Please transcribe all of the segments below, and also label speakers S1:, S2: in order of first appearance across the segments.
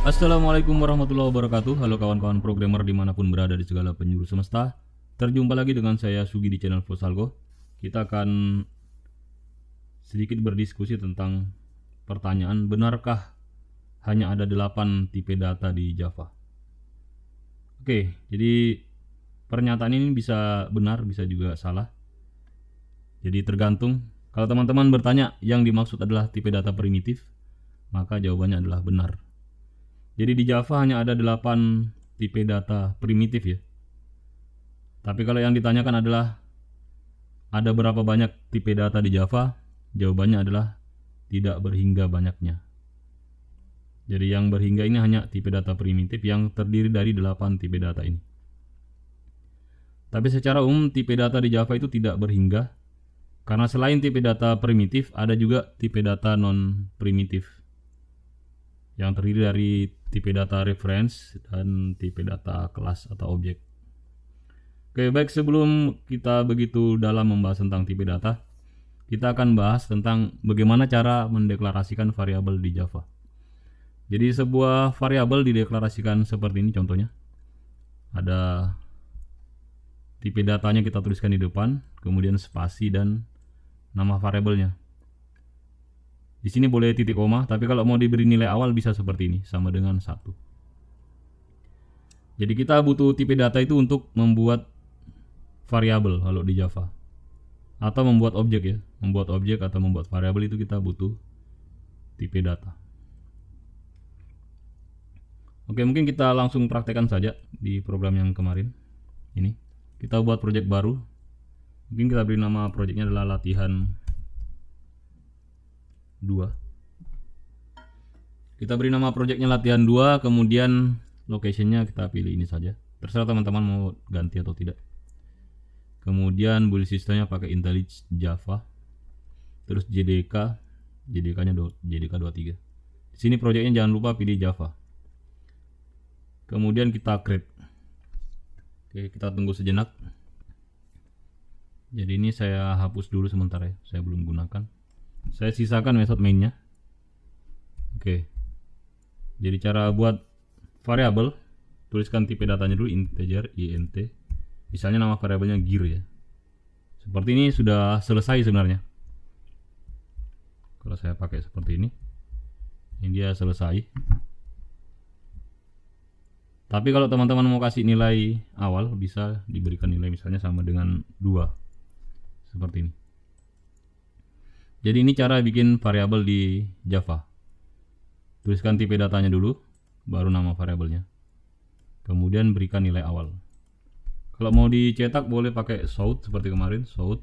S1: Assalamualaikum warahmatullahi wabarakatuh. Halo kawan-kawan programmer dimanapun berada di segala penjuru semesta. Terjumpa lagi dengan saya Sugi di channel Fosalgo. Kita akan sedikit berdiskusi tentang pertanyaan, benarkah hanya ada 8 tipe data di Java? Oke, jadi pernyataan ini bisa benar, bisa juga salah. Jadi tergantung. Kalau teman-teman bertanya yang dimaksud adalah tipe data primitif, maka jawabannya adalah benar. Jadi di Java hanya ada 8 tipe data primitif ya. Tapi kalau yang ditanyakan adalah ada berapa banyak tipe data di Java, jawabannya adalah tidak berhingga banyaknya. Jadi yang berhingga ini hanya tipe data primitif yang terdiri dari 8 tipe data ini. Tapi secara umum tipe data di Java itu tidak berhingga, karena selain tipe data primitif ada juga tipe data non primitif yang terdiri dari tipe data reference dan tipe data kelas atau objek. Oke, baik, sebelum kita begitu dalam membahas tentang tipe data, kita akan bahas tentang bagaimana cara mendeklarasikan variabel di Java. Jadi sebuah variabel dideklarasikan seperti ini contohnya. Ada tipe datanya kita tuliskan di depan, kemudian spasi dan nama variabelnya. Di sini boleh titik koma, tapi kalau mau diberi nilai awal bisa seperti ini, sama dengan 1. Jadi kita butuh tipe data itu untuk membuat variabel kalau di Java. Atau membuat objek ya. Membuat objek atau membuat variabel itu kita butuh tipe data. Oke, mungkin kita langsung praktekkan saja di program yang kemarin. Ini, kita buat project baru. Mungkin kita beri nama projectnya adalah latihan 2. Kita beri nama projectnya latihan 2, kemudian locationnya kita pilih ini saja. Terserah teman-teman mau ganti atau tidak. Kemudian build systemnya pakai IntelliJ Java. Terus JDK, JDK-nya JDK23. Di sini projectnya jangan lupa pilih Java. Kemudian kita create. Oke, kita tunggu sejenak. Jadi ini saya hapus dulu sementara ya, saya belum gunakan. Saya sisakan method mainnya. Oke. Jadi cara buat variabel, tuliskan tipe datanya dulu integer int. Misalnya nama variabelnya gear ya. Seperti ini sudah selesai sebenarnya. Kalau saya pakai seperti ini dia selesai. Tapi kalau teman-teman mau kasih nilai awal, bisa diberikan nilai misalnya sama dengan 2. Seperti ini. Jadi ini cara bikin variabel di Java. Tuliskan tipe datanya dulu, baru nama variabelnya. Kemudian berikan nilai awal. Kalau mau dicetak boleh pakai shout seperti kemarin, shout.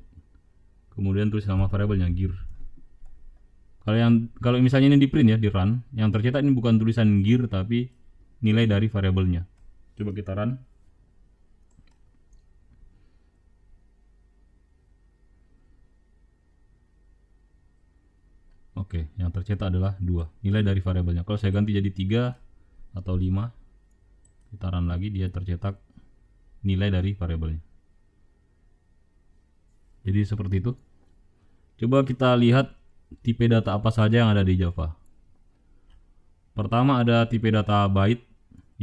S1: Kemudian tulis nama variabelnya gear. Kalau misalnya ini di print ya, di run, yang tercetak ini bukan tulisan gear tapi nilai dari variabelnya. Coba kita run. Oke, yang tercetak adalah 2 nilai dari variabelnya. Kalau saya ganti jadi 3 atau 5, kita run lagi, dia tercetak nilai dari variabelnya. Jadi seperti itu. Coba kita lihat tipe data apa saja yang ada di Java. Pertama ada tipe data byte.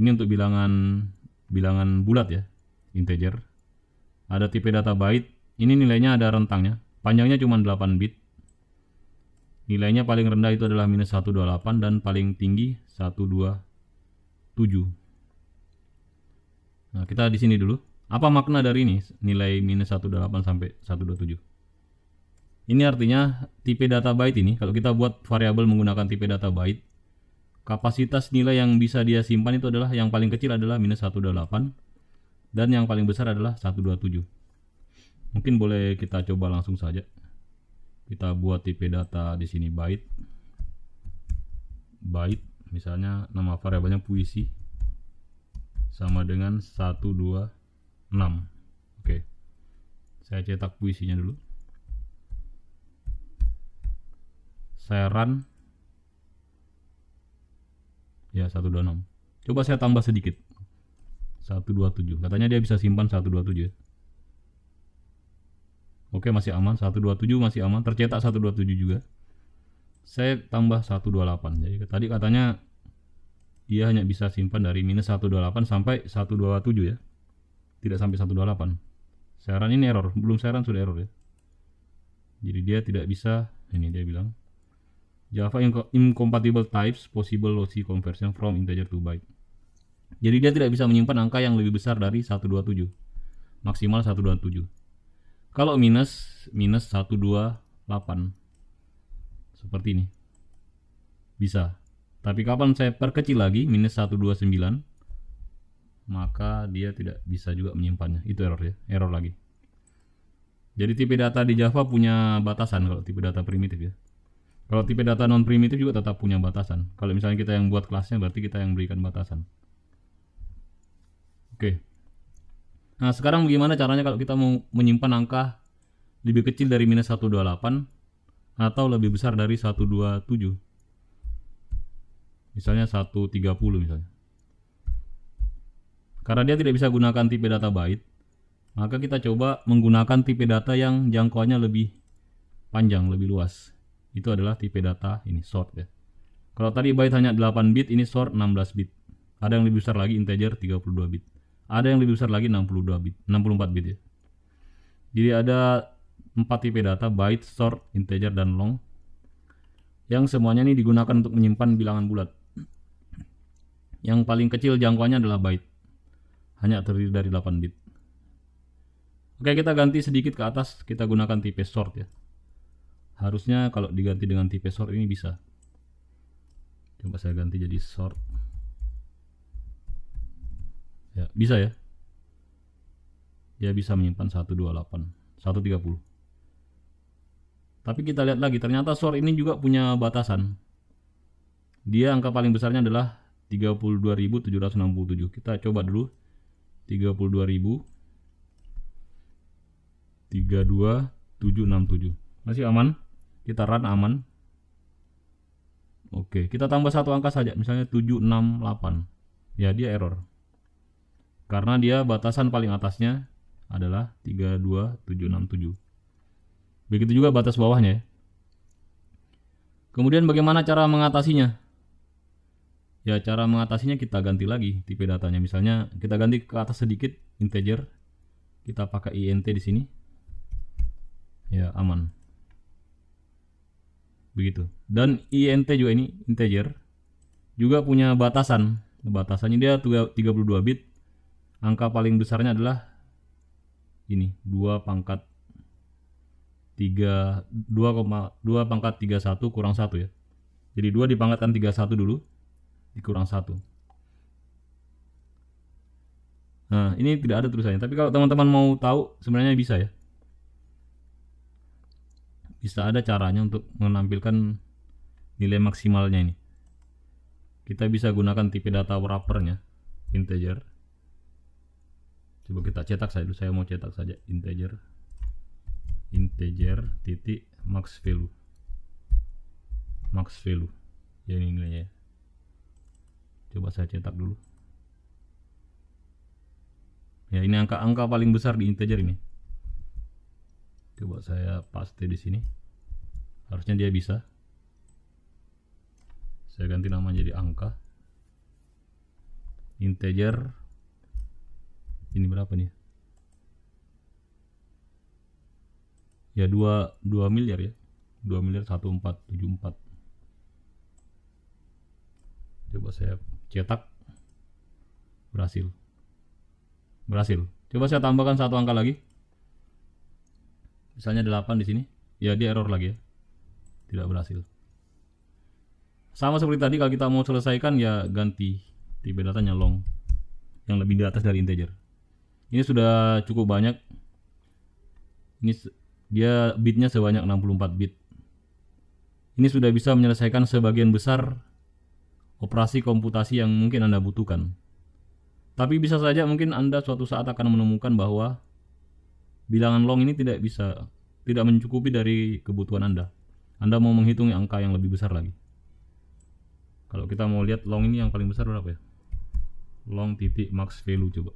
S1: Ini untuk bilangan bulat ya, integer. Ada tipe data byte. Ini nilainya ada rentangnya. Panjangnya cuma 8 bit. Nilainya paling rendah itu adalah -128 dan paling tinggi 127. Nah, kita di sini dulu. Apa makna dari ini? Nilai -128 sampai 127. Ini artinya tipe data byte ini, kalau kita buat variabel menggunakan tipe data byte, kapasitas nilai yang bisa dia simpan itu adalah yang paling kecil adalah -128 dan yang paling besar adalah 127. Mungkin boleh kita coba langsung saja. Kita buat tipe data di sini byte, misalnya nama variabelnya puisi sama dengan 126. Oke, saya cetak puisinya dulu. Saya run. Ya, 126. Coba saya tambah sedikit. 127. Katanya dia bisa simpan 127. Oke, masih aman. 127 masih aman. Tercetak 127 juga. Saya tambah 128. Jadi tadi katanya ia hanya bisa simpan dari minus 128 sampai 127 ya. Tidak sampai 128. Saya run ini error, belum saya run sudah error ya. Jadi dia tidak bisa, ini dia bilang Java incompatible types possible lossy conversion from integer to byte. Jadi dia tidak bisa menyimpan angka yang lebih besar dari 127. Maksimal 127. Kalau minus 128. Seperti ini. Bisa. Tapi kapan saya perkecil lagi minus 129, maka dia tidak bisa juga menyimpannya. Itu error ya, error lagi. Jadi tipe data di Java punya batasan kalau tipe data primitif ya. Kalau tipe data non primitif juga tetap punya batasan. Kalau misalnya kita yang buat kelasnya, berarti kita yang berikan batasan. Oke. Nah, sekarang bagaimana caranya kalau kita mau menyimpan angka lebih kecil dari minus 128 atau lebih besar dari 127? Misalnya 130 misalnya. Karena dia tidak bisa gunakan tipe data byte, maka kita coba menggunakan tipe data yang jangkauannya lebih panjang, lebih luas. Itu adalah tipe data ini short ya. Kalau tadi byte hanya 8 bit, ini short 16 bit. Ada yang lebih besar lagi integer 32 bit. Ada yang lebih besar lagi 64 bit ya. Jadi ada 4 tipe data, byte, short, integer, dan long. Yang semuanya ini digunakan untuk menyimpan bilangan bulat. Yang paling kecil jangkauannya adalah byte. Hanya terdiri dari 8 bit. Oke, kita ganti sedikit ke atas, kita gunakan tipe short ya. Harusnya kalau diganti dengan tipe short ini bisa. Coba saya ganti jadi short. Ya, bisa ya. Dia bisa menyimpan 128, 130. Tapi kita lihat lagi, ternyata short ini juga punya batasan. Dia angka paling besarnya adalah 32.767. Kita coba dulu. 32.000 32767. Masih aman? Kita run aman. Oke, kita tambah satu angka saja, misalnya 768. Ya, dia error. Karena dia batasan paling atasnya adalah 32767. Begitu juga batas bawahnya ya. Kemudian bagaimana cara mengatasinya? Ya, cara mengatasinya kita ganti lagi tipe datanya. Misalnya kita ganti ke atas sedikit integer. Kita pakai int di sini. Ya, aman. Begitu. Dan int juga ini integer juga punya batasan. Batasannya dia 32 bit. Angka paling besarnya adalah ini 2 pangkat 2,2 kurang 1 ya. Jadi 2 dipangkatkan 31 dulu dikurang 1. Nah, ini tidak ada tulisannya. Tapi kalau teman-teman mau tahu sebenarnya bisa ya. Bisa ada caranya untuk menampilkan nilai maksimalnya ini. Kita bisa gunakan tipe data wrappernya, integer. Coba kita cetak saja dulu. Saya mau cetak saja integer titik max value. Ya, ini nilainya. Coba saya cetak dulu. Ya, ini angka paling besar di integer ini. Coba saya paste di sini. Harusnya dia bisa. Saya ganti nama jadi angka. Integer. Ini berapa nih? Ya 2 miliar ya. 2.1474. Coba saya cetak. Berhasil. Coba saya tambahkan satu angka lagi. Misalnya 8 di sini. Ya, dia error lagi ya. Tidak berhasil. Sama seperti tadi, kalau kita mau selesaikan ya ganti tipe datanya long, yang lebih di atas dari integer. Ini sudah cukup banyak. Ini dia bitnya sebanyak 64 bit. Ini sudah bisa menyelesaikan sebagian besar operasi komputasi yang mungkin Anda butuhkan. Tapi bisa saja mungkin Anda suatu saat akan menemukan bahwa bilangan long ini tidak mencukupi dari kebutuhan Anda. Anda mau menghitung angka yang lebih besar lagi. Kalau kita mau lihat long ini yang paling besar berapa ya? Long titik max value, coba.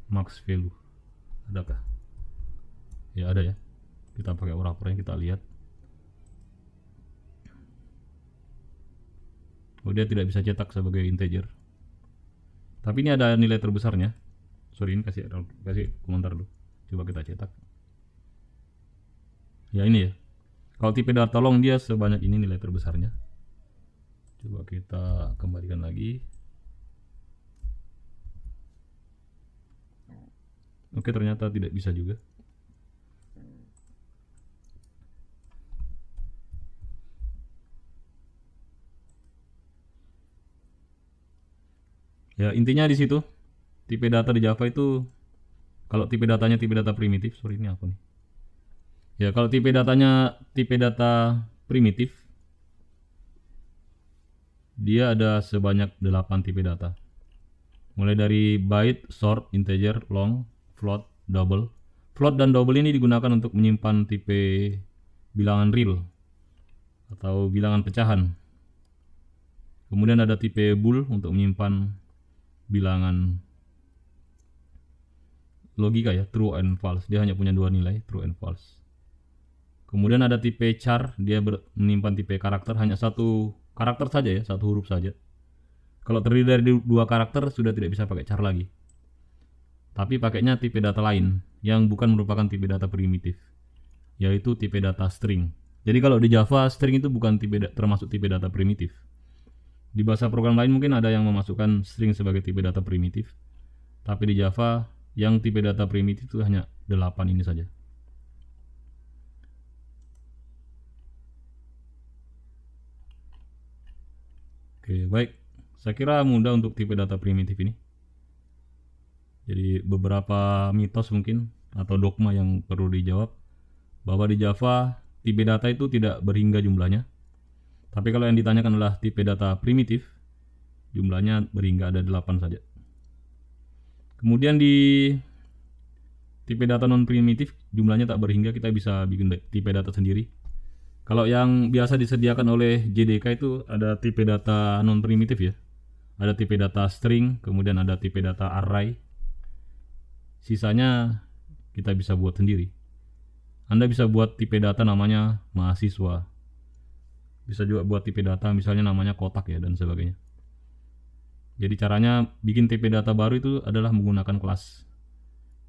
S1: Max value. Adakah? Ya, ada ya. Kita pakai wrappernya, kita lihat. kalau dia tidak bisa cetak sebagai integer. Tapi ini ada nilai terbesarnya. Sorry, ini kasih komentar dulu. Coba kita cetak. Ya ini ya. Kalau tipe data long dia sebanyak ini nilai terbesarnya. Coba kita kembalikan lagi. Oke, ternyata tidak bisa juga. Ya, intinya di situ tipe data di Java itu, kalau tipe datanya tipe data primitif, sorry ini apa nih? Ya, kalau tipe datanya tipe data primitif, dia ada sebanyak 8 tipe data. Mulai dari byte, short, integer, long, float, double. Float dan double ini digunakan untuk menyimpan tipe bilangan real atau bilangan pecahan. Kemudian ada tipe bool untuk menyimpan bilangan logika ya, true and false. Dia hanya punya 2 nilai, true and false. Kemudian ada tipe char, dia menyimpan tipe karakter, hanya 1 karakter saja ya, 1 huruf saja. Kalau terdiri dari 2 karakter sudah tidak bisa pakai char lagi. Tapi pakainya tipe data lain yang bukan merupakan tipe data primitif, yaitu tipe data string. Jadi kalau di Java string itu bukan termasuk tipe data primitif. Di bahasa program lain mungkin ada yang memasukkan string sebagai tipe data primitif. Tapi di Java yang tipe data primitif itu hanya 8 ini saja. Oke, baik. Saya kira mudah untuk tipe data primitif ini. Jadi beberapa mitos mungkin atau dogma yang perlu dijawab, bahwa di Java tipe data itu tidak berhingga jumlahnya. Tapi kalau yang ditanyakan adalah tipe data primitif, jumlahnya berhingga ada 8 saja. Kemudian di tipe data non primitif jumlahnya tak berhingga, kita bisa bikin tipe data sendiri. Kalau yang biasa disediakan oleh JDK itu ada tipe data non primitif ya. Ada tipe data string, kemudian ada tipe data array. Sisanya kita bisa buat sendiri. Anda bisa buat tipe data namanya mahasiswa. Bisa juga buat tipe data misalnya namanya kotak ya, dan sebagainya. Jadi caranya bikin tipe data baru itu adalah menggunakan kelas.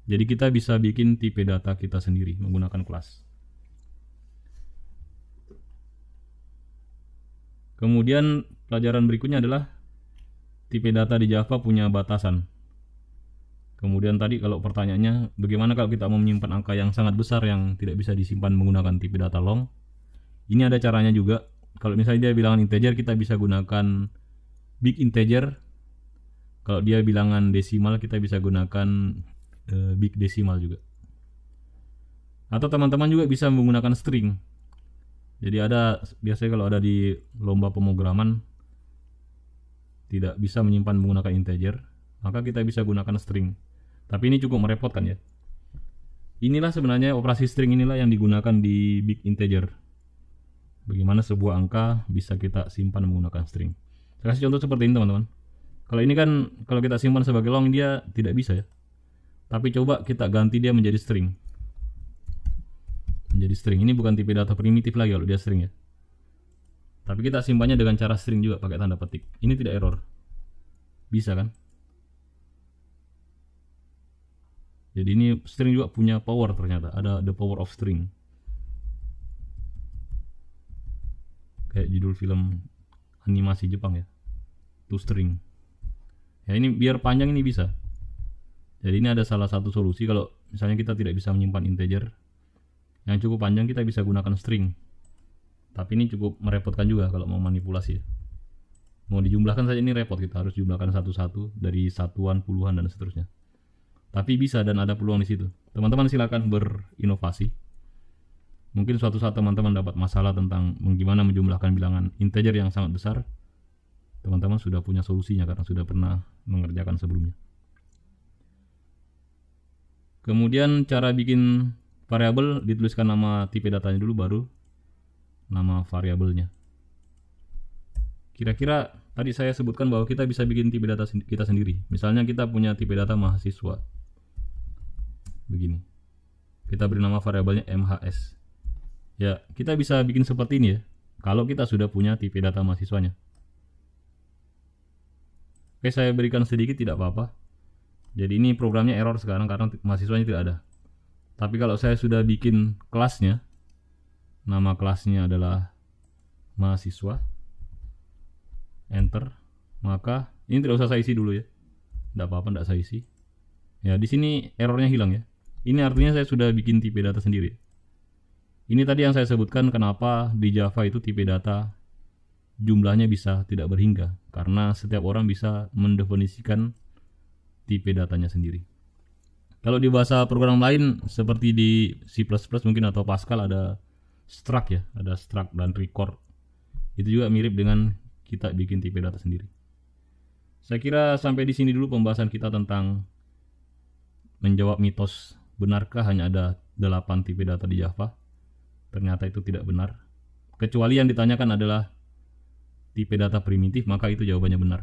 S1: Jadi kita bisa bikin tipe data kita sendiri menggunakan kelas. Kemudian pelajaran berikutnya adalah tipe data di Java punya batasan. Kemudian tadi kalau pertanyaannya bagaimana kalau kita mau menyimpan angka yang sangat besar yang tidak bisa disimpan menggunakan tipe data long. Ini ada caranya juga. Kalau misalnya dia bilangan integer, kita bisa gunakan big integer. Kalau dia bilangan desimal, kita bisa gunakan big desimal juga. Atau teman-teman juga bisa menggunakan string. Jadi ada biasanya kalau ada di lomba pemrograman tidak bisa menyimpan menggunakan integer, maka kita bisa gunakan string. Tapi ini cukup merepotkan ya. Inilah sebenarnya operasi string inilah yang digunakan di big integer. Bagaimana sebuah angka bisa kita simpan menggunakan string. Saya kasih contoh seperti ini teman-teman. Kalau ini kan kalau kita simpan sebagai long dia tidak bisa ya. Tapi coba kita ganti dia menjadi string. Menjadi string. Ini bukan tipe data primitif lagi kalau dia string ya. Tapi kita simpannya dengan cara string juga pakai tanda petik. Ini tidak error. Bisa kan? Jadi ini string juga punya power ternyata. Ada the power of string. Kayak judul film animasi Jepang ya, to string ya. Ini biar panjang ini bisa. Jadi ini ada salah satu solusi. Kalau misalnya kita tidak bisa menyimpan integer yang cukup panjang, kita bisa gunakan string. Tapi ini cukup merepotkan juga kalau mau manipulasi ya. Mau dijumlahkan saja ini repot, kita harus jumlahkan satu-satu dari satuan, puluhan dan seterusnya. Tapi bisa dan ada peluang di situ. Teman-teman silakan berinovasi. Mungkin suatu saat teman-teman dapat masalah tentang bagaimana menjumlahkan bilangan integer yang sangat besar. Teman-teman sudah punya solusinya karena sudah pernah mengerjakan sebelumnya. Kemudian cara bikin variabel, dituliskan nama tipe datanya dulu baru nama variabelnya. Kira-kira tadi saya sebutkan bahwa kita bisa bikin tipe data kita sendiri. Misalnya kita punya tipe data mahasiswa. Begini. Kita beri nama variabelnya MHS. Ya, kita bisa bikin seperti ini ya. Kalau kita sudah punya tipe data mahasiswanya. Oke, saya berikan sedikit tidak apa-apa. Jadi ini programnya error sekarang karena mahasiswanya tidak ada. Tapi kalau saya sudah bikin kelasnya, nama kelasnya adalah mahasiswa, enter, maka ini tidak usah saya isi dulu ya. Tidak apa-apa, tidak saya isi. Ya, di sini errornya hilang ya. Ini artinya saya sudah bikin tipe data sendiri. Ini tadi yang saya sebutkan kenapa di Java itu tipe data jumlahnya bisa tidak berhingga, karena setiap orang bisa mendefinisikan tipe datanya sendiri. Kalau di bahasa program lain seperti di C++ mungkin atau Pascal ada struct ya, ada struct dan record. Itu juga mirip dengan kita bikin tipe data sendiri. Saya kira sampai di sini dulu pembahasan kita tentang menjawab mitos benarkah hanya ada 8 tipe data di Java. Ternyata itu tidak benar. Kecuali yang ditanyakan adalah tipe data primitif, maka itu jawabannya benar.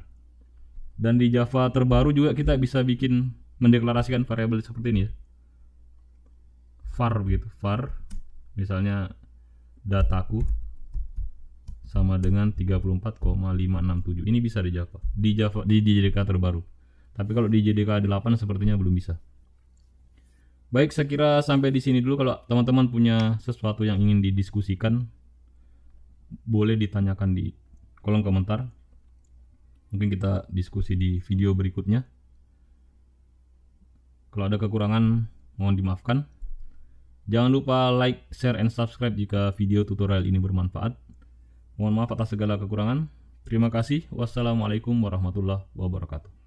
S1: Dan di Java terbaru juga kita bisa bikin mendeklarasikan variabel seperti ini ya. Var begitu, var misalnya dataku sama dengan 34,567. Ini bisa di Java. Di JDK terbaru. Tapi kalau di JDK 8 sepertinya belum bisa. Baik, saya kira sampai di sini dulu. Kalau teman-teman punya sesuatu yang ingin didiskusikan, boleh ditanyakan di kolom komentar. Mungkin kita diskusi di video berikutnya. Kalau ada kekurangan, mohon dimaafkan. Jangan lupa like, share, and subscribe jika video tutorial ini bermanfaat. Mohon maaf atas segala kekurangan. Terima kasih. Wassalamualaikum warahmatullahi wabarakatuh.